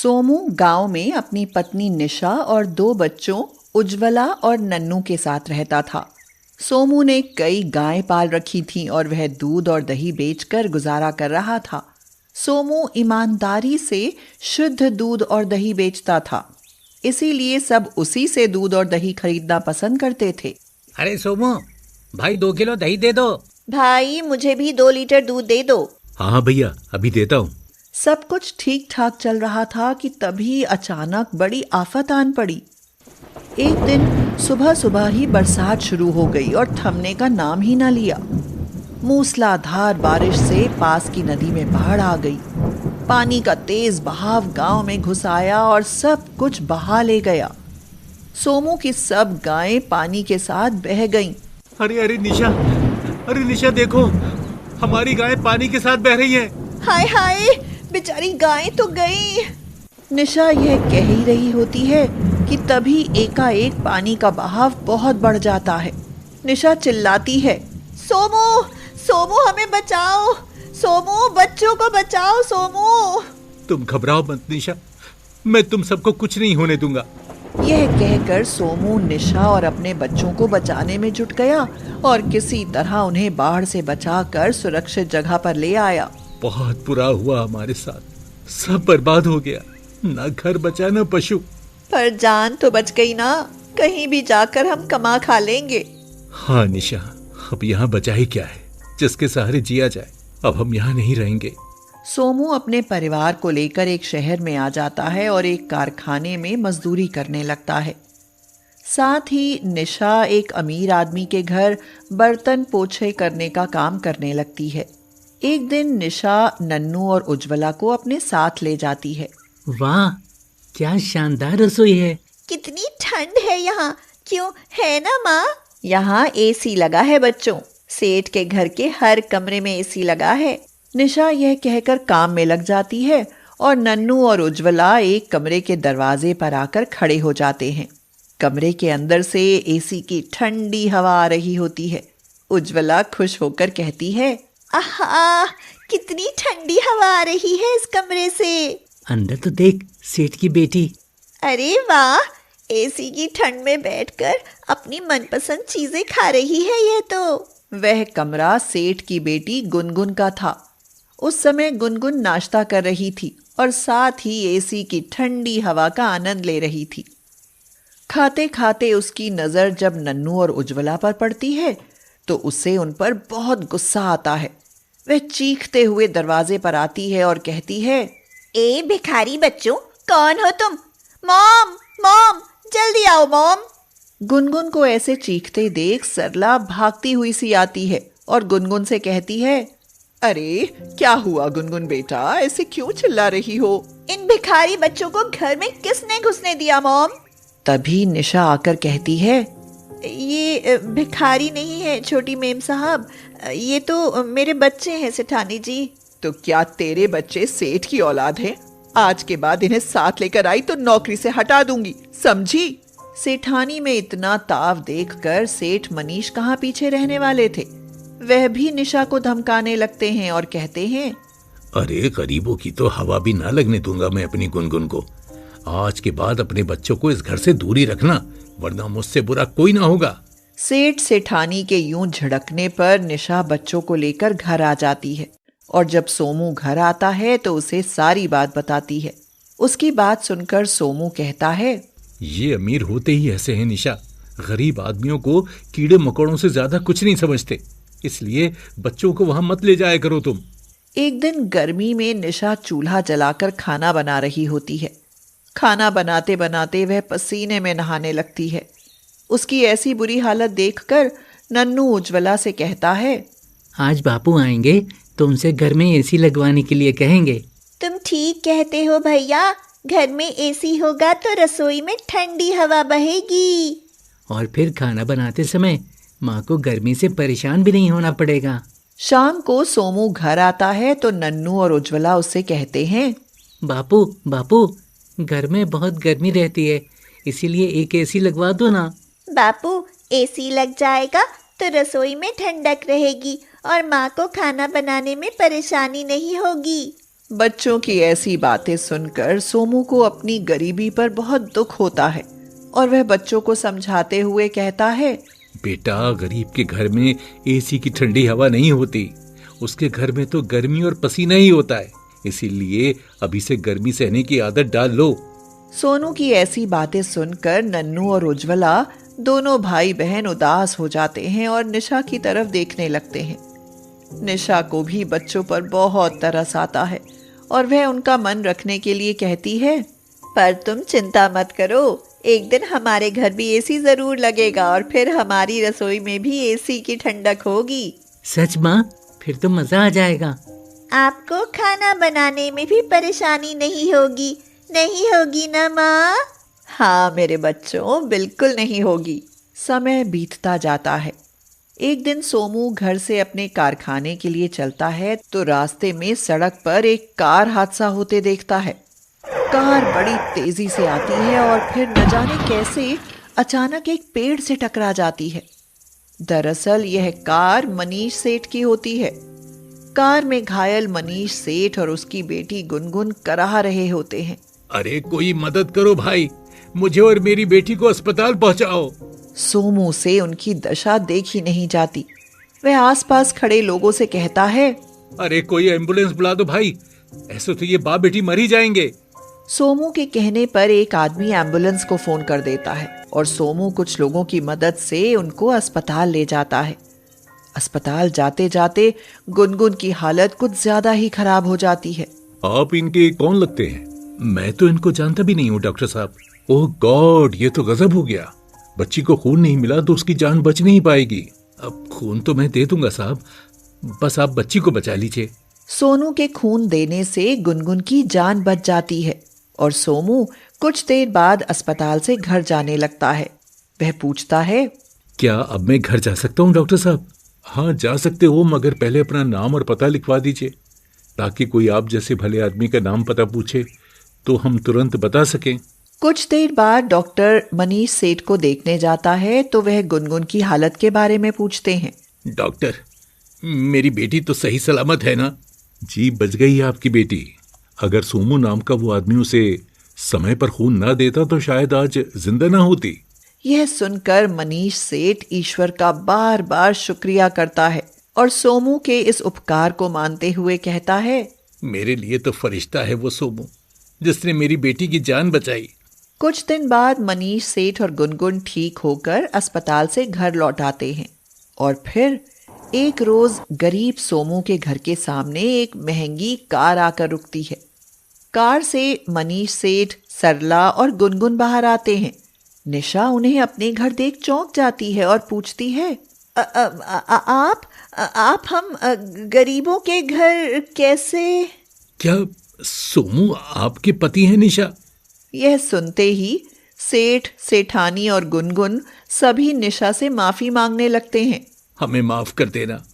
सोमू गांव में अपनी पत्नी निशा और 2 बच्चों उज्ज्वला और नन्नू के साथ रहता था। सोमू ने कई गायें पाल रखी थीं और वह दूध और दही बेचकर गुजारा कर रहा था। सोमू ईमानदारी से शुद्ध दूध और दही बेचता था, इसीलिए सब उसी से दूध और दही खरीदना पसंद करते थे। अरे सोमू भाई 2 किलो दही दे दो। भाई मुझे भी 2 लीटर दूध दे दो। हाँ भैया अभी देता हूँ। सब कुछ ठीक ठाक चल रहा था कि तभी अचानक बड़ी आफत आन पड़ी। एक दिन सुबह सुबह ही बरसात शुरू हो गई और थमने का नाम ही ना लिया। मूसलाधार बारिश से पास की नदी में बाढ़ आ गई। पानी का तेज बहाव गांव में घुस आया और सब कुछ बहा ले गया। सोमू की सब गायें पानी के साथ बह गईं। अरे निशा देखो, हमारी गाय पानी के साथ बह रही है। हाय हाय, बेचारी गायें तो गई। निशा यह कह ही रही होती है कि तभी एकाएक पानी का बहाव बहुत बढ़ जाता है। निशा चिल्लाती है, सोमू सोमू हमें बचाओ, सोमू बच्चों को बचाओ सोमू। तुम घबराओ मत निशा, मैं तुम सबको कुछ नहीं होने दूंगा। यह कहकर सोमू निशा और अपने बच्चों को बचाने में जुट गया और किसी तरह उन्हें बाढ़ से बचाकर सुरक्षित जगह पर ले आया। बहुत बुरा हुआ हमारे साथ, सब बर्बाद हो गया, ना घर बचा ना पशु। पर जान तो बच गई ना, कहीं भी जाकर हम कमा खा लेंगे। हाँ निशा, अब यहाँ बचा ही क्या है जिसके सहारे जिया जाए। अब हम यहाँ नहीं रहेंगे। सोमू अपने परिवार को लेकर एक शहर में आ जाता है और एक कारखाने में मजदूरी करने लगता है। साथ ही निशा एक अमीर आदमी के घर बर्तन पोछे करने का काम करने लगती है। एक दिन निशा नन्नू और उज्ज्वला को अपने साथ ले जाती है। वाह क्या शानदार रसोई है। कितनी ठंड है यहाँ, क्यों है ना माँ? यहाँ एसी लगा है बच्चों, सेठ के घर के हर कमरे में एसी लगा है। निशा यह कहकर काम में लग जाती है और नन्नू और उज्ज्वला एक कमरे के दरवाजे पर आकर खड़े हो जाते हैं। कमरे के अंदर से एसी की ठंडी हवा आ रही होती है। उज्ज्वला खुश होकर कहती है, आहा, कितनी ठंडी हवा आ रही है इस कमरे से। अंदर तो देख सेठ की बेटी। अरे वाह, एसी की ठंड में बैठकर अपनी मनपसंद चीजें खा रही है ये तो। वह कमरा सेठ की बेटी गुनगुन का था। उस समय गुनगुन नाश्ता कर रही थी और साथ ही एसी की ठंडी हवा का आनंद ले रही थी। खाते खाते उसकी नजर जब नन्नू और उज्ज्वला पर पड़ती है तो उसे उन पर बहुत गुस्सा आता है। वह चीखते हुए दरवाजे पर आती है और कहती है, ए भिखारी बच्चों, कौन हो तुम? मॉम मॉम, जल्दी आओ मॉम। गुनगुन को ऐसे चीखते देख सरला भागती हुई सी आती है और गुनगुन से कहती है, अरे क्या हुआ गुनगुन बेटा, ऐसे क्यों चिल्ला रही हो? इन भिखारी बच्चों को घर में किसने घुसने दिया मॉम? तभी निशा आकर कहती है, ये भिखारी नहीं है छोटी मेम साहब, ये तो मेरे बच्चे हैं सेठानी जी। तो क्या तेरे बच्चे सेठ की औलाद हैं? आज के बाद इन्हें साथ लेकर आई तो नौकरी से हटा दूंगी, समझी? सेठानी में इतना ताव देखकर सेठ मनीष कहाँ पीछे रहने वाले थे। वह भी निशा को धमकाने लगते हैं और कहते हैं, अरे गरीबों की तो हवा भी ना लगने दूंगा मैं अपनी गुनगुन को। आज के बाद अपने बच्चों को इस घर से दूरी रखना, वरना मुझसे बुरा कोई ना होगा। सेठ सेठानी के यूं झड़कने पर निशा बच्चों को लेकर घर आ जाती है और जब सोमू घर आता है तो उसे सारी बात बताती है। उसकी बात सुनकर सोमू कहता है, ये अमीर होते ही ऐसे हैं निशा, गरीब आदमियों को कीड़े मकोड़ों से ज्यादा कुछ नहीं समझते, इसलिए बच्चों को वहां मत ले जाया करो तुम। एक दिन गर्मी में निशा चूल्हा जलाकर खाना बना रही होती है। खाना बनाते बनाते वह पसीने में नहाने लगती है। उसकी ऐसी बुरी हालत देखकर नन्नू उज्ज्वला से कहता है, आज बापू आएंगे तो उनसे घर में एसी लगवाने के लिए कहेंगे। तुम ठीक कहते हो भैया, घर में एसी होगा तो रसोई में ठंडी हवा बहेगी और फिर खाना बनाते समय माँ को गर्मी से परेशान भी नहीं होना पड़ेगा। शाम को सोमू घर आता है तो नन्नू और उज्ज्वला उससे कहते हैं, बापू बापू, घर में बहुत गर्मी रहती है, इसीलिए एक एसी लगवा दो ना। बापू, एसी लग जाएगा तो रसोई में ठंडक रहेगी और माँ को खाना बनाने में परेशानी नहीं होगी। बच्चों की ऐसी बातें सुनकर सोमू को अपनी गरीबी पर बहुत दुख होता है और वह बच्चों को समझाते हुए कहता है, बेटा, गरीब के घर में एसी की ठंडी हवा नहीं होती। उसके घर में तो गर्मी और पसीना ही होता है। इसीलिए अभी से गर्मी सहने की आदत डाल लो। सोनू की ऐसी बातें सुनकर नन्नू और उज्ज्वला दोनों भाई बहन उदास हो जाते हैं और निशा की तरफ देखने लगते हैं। निशा को भी बच्चों पर बहुत तरस आता है और वह उनका मन रखने के लिए कहती है, पर तुम चिंता मत करो, एक दिन हमारे घर भी एसी जरूर लगेगा और फिर हमारी रसोई में भी एसी की ठंडक होगी। सच माँ? फिर तो मजा आ जाएगा। आपको खाना बनाने में भी परेशानी नहीं होगी, नहीं होगी ना माँ? हाँ मेरे बच्चों, बिल्कुल नहीं होगी। समय बीतता जाता है। एक दिन सोमू घर से अपने कारखाने के लिए चलता है तो रास्ते में सड़क पर एक कार हादसा होते देखता है। कार बड़ी तेजी से आती है और फिर न जाने कैसे अचानक एक पेड़ से टकरा जाती है। दरअसल यह कार मनीष सेठ की होती है। कार में घायल मनीष सेठ और उसकी बेटी गुनगुन कराह रहे होते हैं। अरे कोई मदद करो भाई, मुझे और मेरी बेटी को अस्पताल पहुंचाओ। सोमू से उनकी दशा देखी नहीं जाती। वह आसपास खड़े लोगों से कहता है, अरे कोई एम्बुलेंस बुला दो भाई, ऐसे तो ये बाप बेटी मर ही जाएंगे। सोमू के कहने पर एक आदमी एम्बुलेंस को फोन कर देता है और सोमू कुछ लोगों की मदद से उनको अस्पताल ले जाता है। अस्पताल जाते जाते गुनगुन की हालत कुछ ज्यादा ही खराब हो जाती है। आप इनके कौन लगते हैं? मैं तो इनको जानता भी नहीं हूँ डॉक्टर साहब। ओह गॉड, ये तो गजब हो गया। बच्ची को खून नहीं मिला तो उसकी जान बच नहीं पाएगी। अब खून तो मैं दे दूंगा साहब, बस आप बच्ची को बचा लीजिए। सोनू के खून देने से गुनगुन की जान बच जाती है और सोमू कुछ देर बाद अस्पताल से घर जाने लगता है। वह पूछता है, क्या अब मैं घर जा सकता हूँ डॉक्टर साहब? हाँ जा सकते हो, मगर पहले अपना नाम और पता लिखवा दीजिए, ताकि कोई आप जैसे भले आदमी का नाम पता पूछे तो हम तुरंत बता सकें। कुछ देर बाद डॉक्टर मनीष सेठ को देखने जाता है तो वह गुनगुन की हालत के बारे में पूछते हैं। डॉक्टर, मेरी बेटी तो सही सलामत है ना? जी बच गई है आपकी बेटी। अगर सोमू नाम का वो आदमी उसे समय पर खून ना देता तो शायद आज जिंदा ना होती। यह सुनकर मनीष सेठ ईश्वर का बार बार शुक्रिया करता है और सोमू के इस उपकार को मानते हुए कहता है, मेरे लिए तो फरिश्ता है वो सोमू, जिसने मेरी बेटी की जान बचाई। कुछ दिन बाद मनीष सेठ और गुनगुन ठीक होकर अस्पताल से घर लौट आते हैं और फिर एक रोज गरीब सोमू के घर के सामने एक महंगी कार आकर रुकती है। कार से मनीष सेठ, सरला और गुनगुन बाहर आते हैं। निशा उन्हें अपने घर देख चौंक जाती है और पूछती है, आप हम गरीबों के घर कैसे? क्या सोमू आपके पति हैं निशा? यह सुनते ही सेठ, सेठानी और गुनगुन सभी निशा से माफी मांगने लगते हैं। हमें माफ कर देना,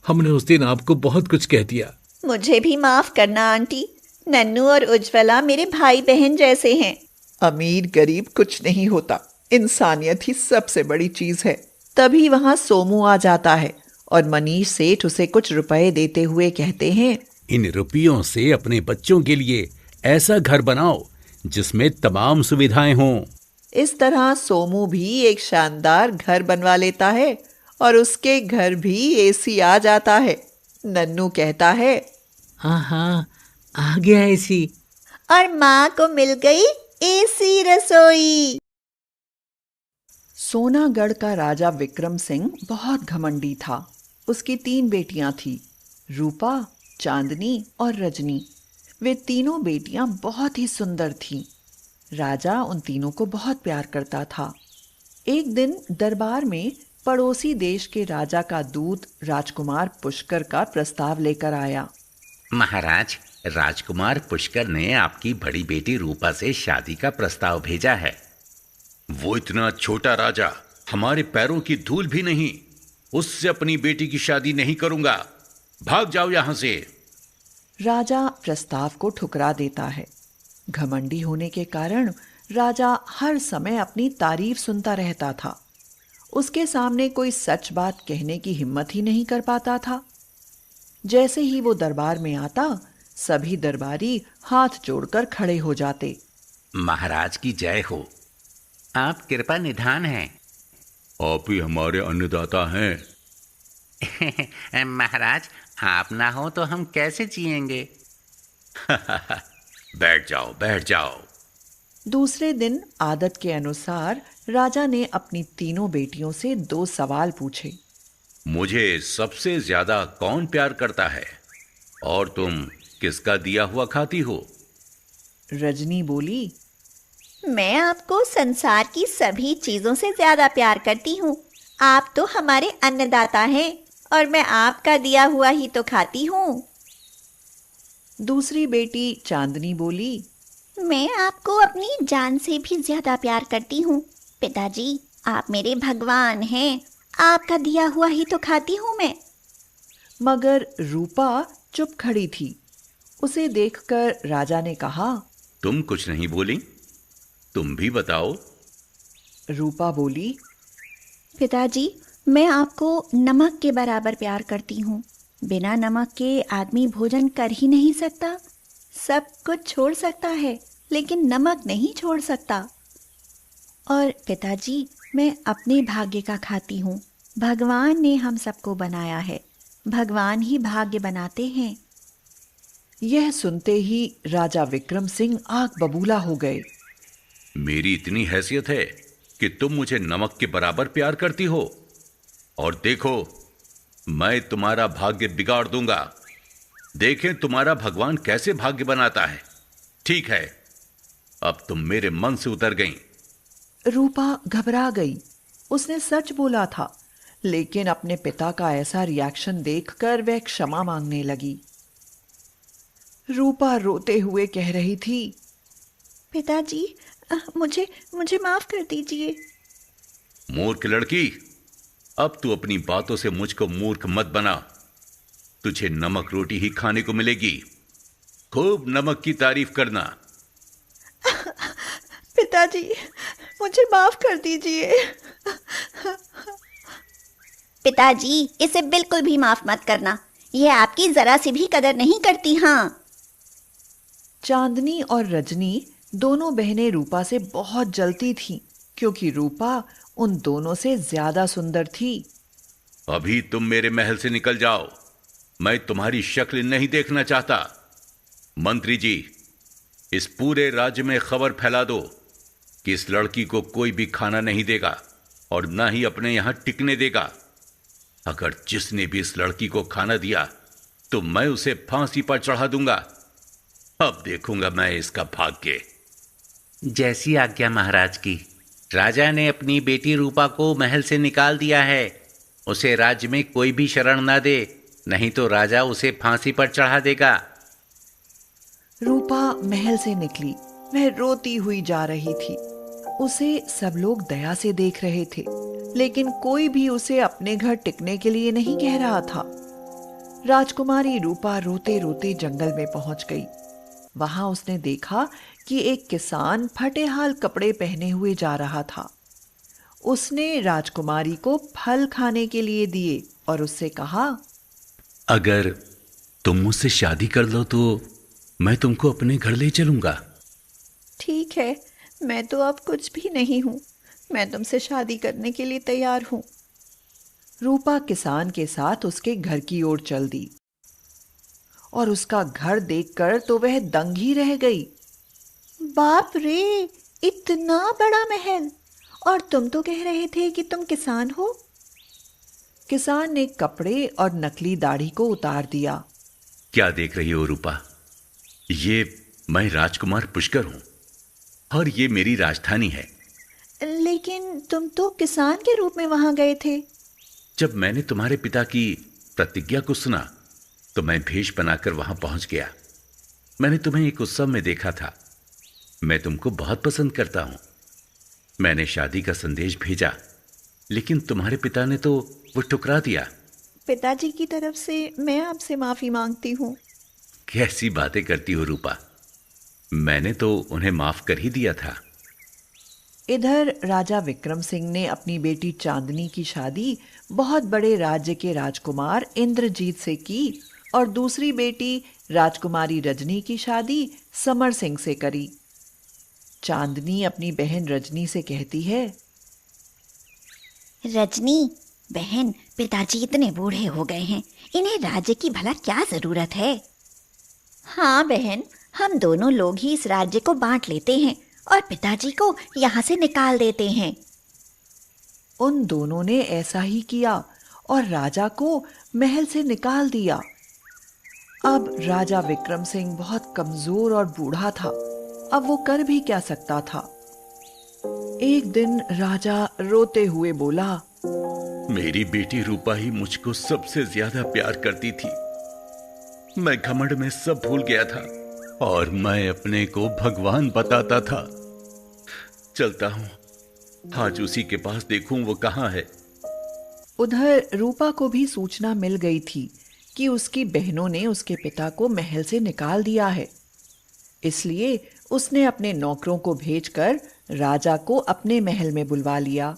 हमने उस दिन आपको बहुत कुछ कह दिया। मुझे भी माफ करना आंटी, नन्नू और उज्ज्वला मेरे भाई बहन जैसे हैं। अमीर गरीब कुछ नहीं होता, इंसानियत ही सबसे बड़ी चीज है। तभी वहां सोमू आ जाता है और मनीष सेठ उसे कुछ रुपए देते हुए कहते हैं, इन रुपयों से अपने बच्चों के लिए ऐसा घर बनाओ जिसमें तमाम सुविधाएं हों। इस तरह सोमू भी एक शानदार घर बनवा लेता है और उसके घर भी एसी आ जाता है। नन्नू कहता है, हाँ हाँ आ गया एसी। और माँ को मिल गई एसी रसोई। सोनागढ़ का राजा विक्रम सिंह बहुत घमंडी था। उसकी 3 बेटियां थीं, रूपा, चांदनी और रजनी। वे तीनों बेटियां बहुत ही सुंदर थीं। राजा उन तीनों को बहुत प्यार करता था। एक दिन दरबार में पड़ोसी देश के राजा का दूत राजकुमार पुष्कर का प्रस्ताव लेकर आया। महाराज, राजकुमार पुष्कर ने आपकी बड़ी बेटी रूपा से शादी का प्रस्ताव भेजा है। वो इतना छोटा राजा, हमारे पैरों की धूल भी नहीं, उससे अपनी बेटी की शादी नहीं करूंगा। भाग जाओ यहां से। राजा प्रस्ताव को ठुकरा देता है। घमंडी होने के कारण राजा हर समय अपनी तारीफ सुनता रहता था। उसके सामने कोई सच बात कहने की हिम्मत ही नहीं कर पाता था। जैसे ही वो दरबार में आता, सभी दरबारी हाथ जोड़कर खड़े हो जाते। महाराज की जय हो। आप कृपा निधान हैं। आप ही हमारे अन्नदाता हैं। महाराज, आप ना हो तो हम कैसे जिएंगे? बैठ जाओ, बैठ जाओ। दूसरे दिन आदत के अनुसार राजा ने अपनी तीनों बेटियों से 2 सवाल पूछे। मुझे सबसे ज्यादा कौन प्यार करता है और तुम किसका दिया हुआ खाती हो? रजनी बोली, मैं आपको संसार की सभी चीजों से ज्यादा प्यार करती हूँ। आप तो हमारे अन्नदाता हैं और मैं आपका दिया हुआ ही तो खाती हूँ। दूसरी बेटी चांदनी बोली, मैं आपको अपनी जान से भी ज्यादा प्यार करती हूँ। पिताजी, आप मेरे भगवान हैं। आपका दिया हुआ ही तो खाती हूँ मैं। मगर रूपा चुप खड़ी थी। उसे देखकर राजा ने कहा, तुम कुछ नहीं बोली, तुम भी बताओ। रूपा बोली, पिताजी, मैं आपको नमक के बराबर प्यार करती हूँ। बिना नमक के आदमी भोजन कर ही नहीं सकता। सब कुछ छोड़ सकता है लेकिन नमक नहीं छोड़ सकता। और पिताजी, मैं अपने भाग्य का खाती हूँ। भगवान ने हम सबको बनाया है। भगवान ही भाग्य बनाते हैं। यह सुनते ही राजा विक्रम सिंह आग बबूला हो गए। मेरी इतनी हैसियत है कि तुम मुझे नमक के बराबर प्यार करती हो? और देखो, मैं तुम्हारा भाग्य बिगाड़ दूंगा। देखें तुम्हारा भगवान कैसे भाग्य बनाता है। ठीक है, अब तुम मेरे मन से उतर गईं। रूपा घबरा गई। उसने सच बोला था, लेकिन अपने पिता का ऐसा रिएक्शन देखकर वह क्षमा मांगने लगी। रूपा रोते हुए कह रही थी, पिताजी, मुझे माफ कर दीजिए। मूर्ख लड़की, अब तू अपनी बातों से मुझको मूर्ख मत बना। तुझे नमक रोटी ही खाने को मिलेगी। खूब नमक की तारीफ करना। पिताजी, मुझे माफ कर दीजिए। पिताजी, इसे बिल्कुल भी माफ मत करना। यह आपकी जरा सी भी कदर नहीं करती। हाँ। चांदनी और रजनी दोनों बहनें रूपा से बहुत जलती थीं, क्योंकि रूपा उन दोनों से ज्यादा सुंदर थी। अभी तुम मेरे महल से निकल जाओ। मैं तुम्हारी शक्ल नहीं देखना चाहता। मंत्री जी, इस पूरे राज्य में खबर फैला दो कि इस लड़की को कोई भी खाना नहीं देगा और ना ही अपने यहां टिकने देगा। अगर जिसने भी इस लड़की को खाना दिया तो मैं उसे फांसी पर चढ़ा दूंगा। अब देखूंगा मैं इसका भाग्य। जैसी आज्ञा महाराज की। राजा ने अपनी बेटी रूपा को महल से निकाल दिया है। उसे राज्य में कोई भी शरण ना दे, नहीं तो राजा उसे फांसी पर चढ़ा देगा। रूपा महल से निकली। वह रोती हुई जा रही थी। उसे सब लोग दया से देख रहे थे, लेकिन कोई भी उसे अपने घर टिकने के लिए नहीं कह रहा था। राजकुमारी रूपा रोते रोते जंगल में पहुंच गई। वहां उसने देखा कि एक किसान फटे हाल कपड़े पहने हुए जा रहा था। उसने राजकुमारी को फल खाने के लिए दिए और उससे कहा, अगर तुम मुझसे शादी कर लो तो मैं तुमको अपने घर ले चलूंगा। ठीक है, मैं तो अब कुछ भी नहीं हूँ। मैं तुमसे शादी करने के लिए तैयार हूँ। रूपा किसान के साथ उसके घर की ओर चल दी और उसका घर देखकर तो वह दंग ही रह गई। बाप रे, इतना बड़ा महल! और तुम तो कह रहे थे कि तुम किसान हो। किसान ने कपड़े और नकली दाढ़ी को उतार दिया। क्या देख रही हो रूपा? ये मैं राजकुमार पुष्कर हूं और ये मेरी राजधानी है। लेकिन तुम तो किसान के रूप में वहां गए थे। जब मैंने तुम्हारे पिता की प्रतिज्ञा को सुना तो मैं भेष बनाकर वहां पहुंच गया। मैंने तुम्हें एक उत्सव में देखा था। मैं तुमको बहुत पसंद करता हूं। मैंने शादी का संदेश भेजा, लेकिन तुम्हारे पिता ने तो वो ठुकरा दिया। पिताजी की तरफ से मैं आपसे माफी मांगती हूँ। कैसी बातें करती हो रूपा? मैंने तो उन्हें माफ कर ही दिया था। इधर राजा विक्रम सिंह ने अपनी बेटी चांदनी की शादी बहुत बड़े राज्य के राजकुमार इंद्रजीत से की और दूसरी बेटी राजकुमारी रजनी की शादी समर सिंह से करी। चांदनी अपनी बहन रजनी से कहती है, रजनी बहन, पिताजी इतने बूढ़े हो गए हैं, इन्हें राज्य की भला क्या जरूरत है। हाँ बहन, हम दोनों लोग ही इस राज्य को बांट लेते हैं और पिताजी को यहाँ से निकाल देते हैं। उन दोनों ने ऐसा ही किया और राजा को महल से निकाल दिया। अब राजा विक्रम सिंह बहुत कमजोर और बूढ़ा था। अब वो कर भी क्या सकता था। एक दिन राजा रोते हुए बोला, मेरी बेटी रूपा ही मुझको सबसे ज्यादा प्यार करती थी। मैं घमंड में सब भूल गया था और मैं अपने को भगवान बताता था। चलता हूं, आज उसी के पास देखूं वो कहां है। उधर रूपा को भी सूचना मिल गई थी कि उसकी बहनों ने उसके पिता को महल से निकाल दिया है। इसलिए उसने अपने नौकरों को भेजकर राजा को अपने महल में बुलवा लिया।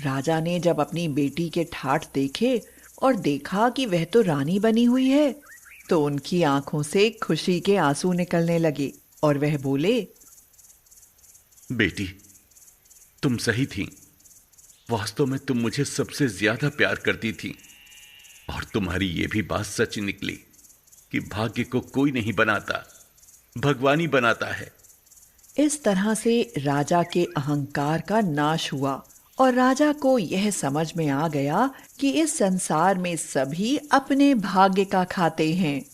राजा ने जब अपनी बेटी के ठाठ देखे और देखा कि वह तो रानी बनी हुई है, तो उनकी आंखों से खुशी के आंसू निकलने लगे और वह बोले, बेटी, तुम सही थी। वास्तव में तुम मुझे सबसे ज्यादा प्यार करती थी और तुम्हारी ये भी बात सच निकली कि भाग्य को कोई नहीं बनाता, भगवान ही बनाता है। इस तरह से राजा के अहंकार का नाश हुआ और राजा को यह समझ में आ गया कि इस संसार में सभी अपने भाग्य का खाते हैं।